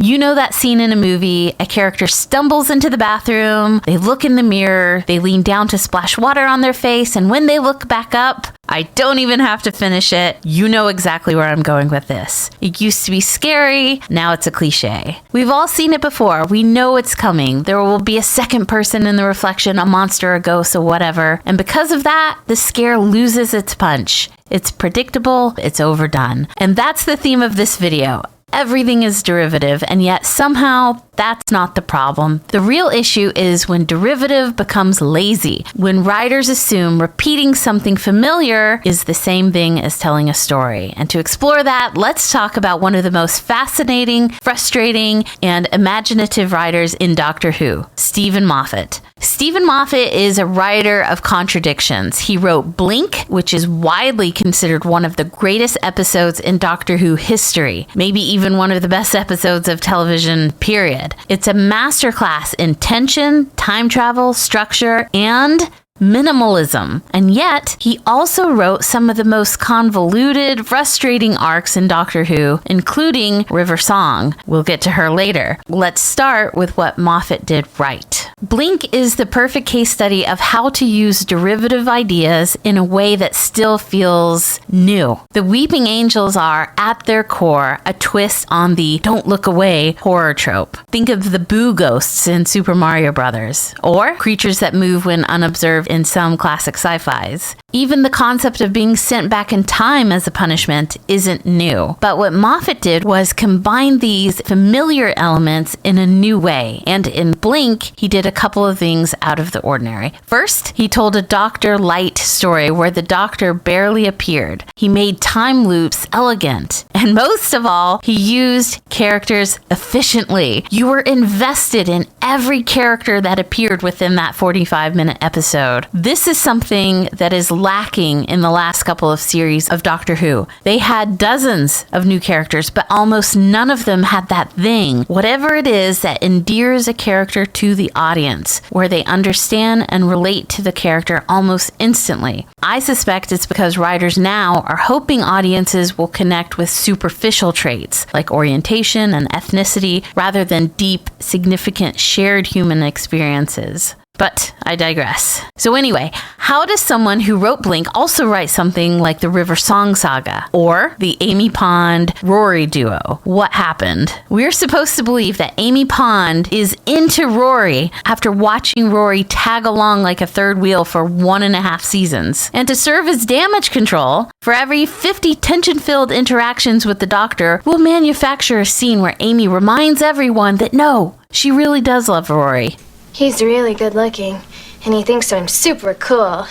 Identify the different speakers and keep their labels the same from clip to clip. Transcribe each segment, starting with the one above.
Speaker 1: You know that scene in a movie, a character stumbles into the bathroom, they look in the mirror, they lean down to splash water on their face, and when they look back up, I don't even have to finish it. You know exactly where I'm going with this. It used to be scary, now it's a cliche. We've all seen it before. We know it's coming. There will be a second person in the reflection, a monster, a ghost, or whatever. And because of that, the scare loses its punch. It's predictable, it's overdone. And that's the theme of this video. Everything is derivative, and yet somehow that's not the problem. The real issue is when derivative becomes lazy, when writers assume repeating something familiar is the same thing as telling a story. And to explore that, let's talk about one of the most fascinating, frustrating, and imaginative writers in Doctor Who, Steven Moffat. Steven Moffat is a writer of contradictions. He wrote Blink, which is widely considered one of the greatest episodes in Doctor Who history, maybe even one of the best episodes of television, period. It's a masterclass in tension, time travel, structure, and minimalism. And yet, he also wrote some of the most convoluted, frustrating arcs in Doctor Who, including River Song. We'll get to her later. Let's start with what Moffat did right. Blink is the perfect case study of how to use derivative ideas in a way that still feels new. The Weeping Angels are, at their core, a twist on the don't look away horror trope. Think of the Boo ghosts in Super Mario Bros. Or creatures that move when unobserved in some classic sci-fis. Even the concept of being sent back in time as a punishment isn't new. But what Moffat did was combine these familiar elements in a new way. And in Blink, he did a couple of things out of the ordinary. First, he told a Dr. Light story where the Doctor barely appeared. He made time loops elegant. And most of all, he used characters efficiently. You were invested in every character that appeared within that 45-minute episode. This is something that is lacking in the last couple of series of Doctor Who. They had dozens of new characters, but almost none of them had that thing, whatever it is that endears a character to the audience, where they understand and relate to the character almost instantly. I suspect it's because writers now are hoping audiences will connect with superficial traits like orientation and ethnicity rather than deep, significant shared human experiences. But I digress. So anyway, how does someone who wrote Blink also write something like the River Song Saga or the Amy Pond Rory duo? What happened? We're supposed to believe that Amy Pond is into Rory after watching Rory tag along like a third wheel for 1.5 seasons. And to serve as damage control, for every 50 tension-filled interactions with the Doctor, we'll manufacture a scene where Amy reminds everyone that no, she really does love Rory.
Speaker 2: He's really good looking, and he thinks I'm super cool.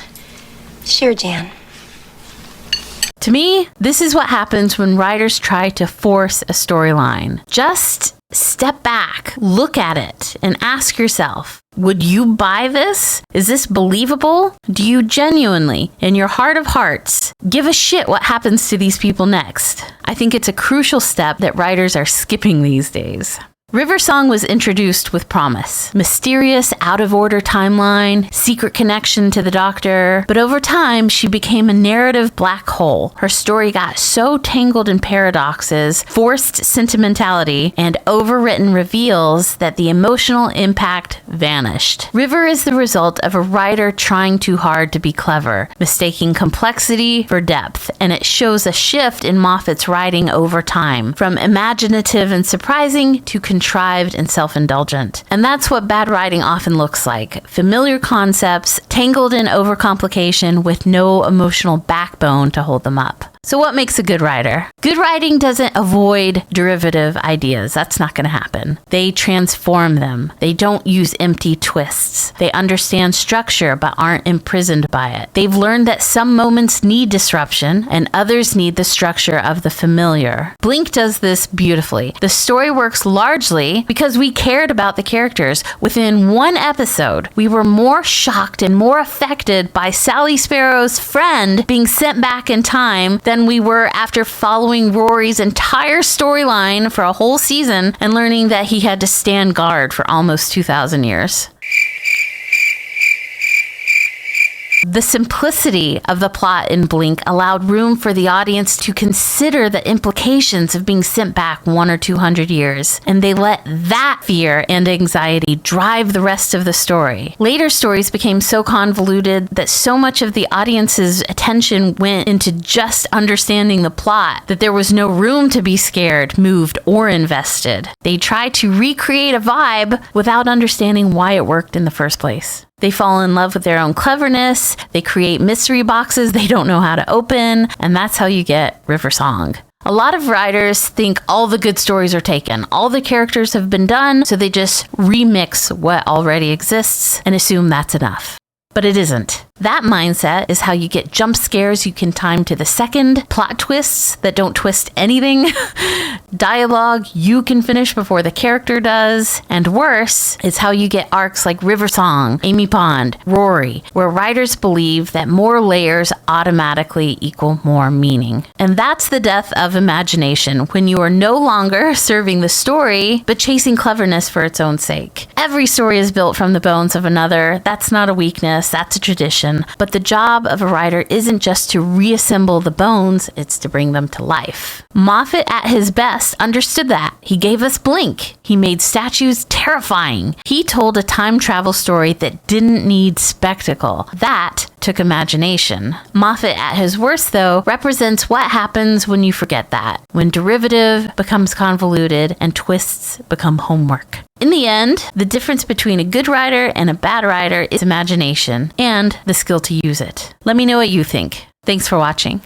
Speaker 2: Sure, Jan.
Speaker 1: To me, this is what happens when writers try to force a storyline. Just step back, look at it, and ask yourself, would you buy this? Is this believable? Do you genuinely, in your heart of hearts, give a shit what happens to these people next? I think it's a crucial step that writers are skipping these days. River Song was introduced with promise. Mysterious, out-of-order timeline, secret connection to the Doctor. But over time, she became a narrative black hole. Her story got so tangled in paradoxes, forced sentimentality, and overwritten reveals that the emotional impact vanished. River is the result of a writer trying too hard to be clever, mistaking complexity for depth, and it shows a shift in Moffat's writing over time, from imaginative and surprising to contrived and self-indulgent. And that's what bad writing often looks like. Familiar concepts, tangled in overcomplication with no emotional backbone to hold them up. So what makes a good writer? Good writing doesn't avoid derivative ideas. That's not going to happen. They transform them. They don't use empty twists. They understand structure but aren't imprisoned by it. They've learned that some moments need disruption and others need the structure of the familiar. Blink does this beautifully. The story works largely because we cared about the characters. Within one episode, we were more shocked and more affected by Sally Sparrow's friend being sent back in time than we were after following Rory's entire storyline for a whole season and learning that he had to stand guard for almost 2,000 years. The simplicity of the plot in Blink allowed room for the audience to consider the implications of being sent back 100 or 200 years, and they let that fear and anxiety drive the rest of the story. Later stories became so convoluted that so much of the audience's attention went into just understanding the plot that there was no room to be scared, moved, or invested. They tried to recreate a vibe without understanding why it worked in the first place. They fall in love with their own cleverness, they create mystery boxes they don't know how to open, and that's how you get River Song. A lot of writers think all the good stories are taken, all the characters have been done, so they just remix what already exists and assume that's enough. But it isn't. That mindset is how you get jump scares you can time to the second, plot twists that don't twist anything, dialogue you can finish before the character does, and worse, it's how you get arcs like River Song, Amy Pond, Rory, where writers believe that more layers automatically equal more meaning. And that's the death of imagination, when you are no longer serving the story, but chasing cleverness for its own sake. Every story is built from the bones of another. That's not a weakness, that's a tradition. But the job of a writer isn't just to reassemble the bones, it's to bring them to life. Moffat, at his best, understood that. He gave us Blink. He made statues terrifying. He told a time travel story that didn't need spectacle. That took imagination. Moffat, at his worst, though, represents what happens when you forget that, when derivative becomes convoluted and twists become homework. In the end, the difference between a good writer and a bad writer is imagination and the skill to use it. Let me know what you think. Thanks for watching.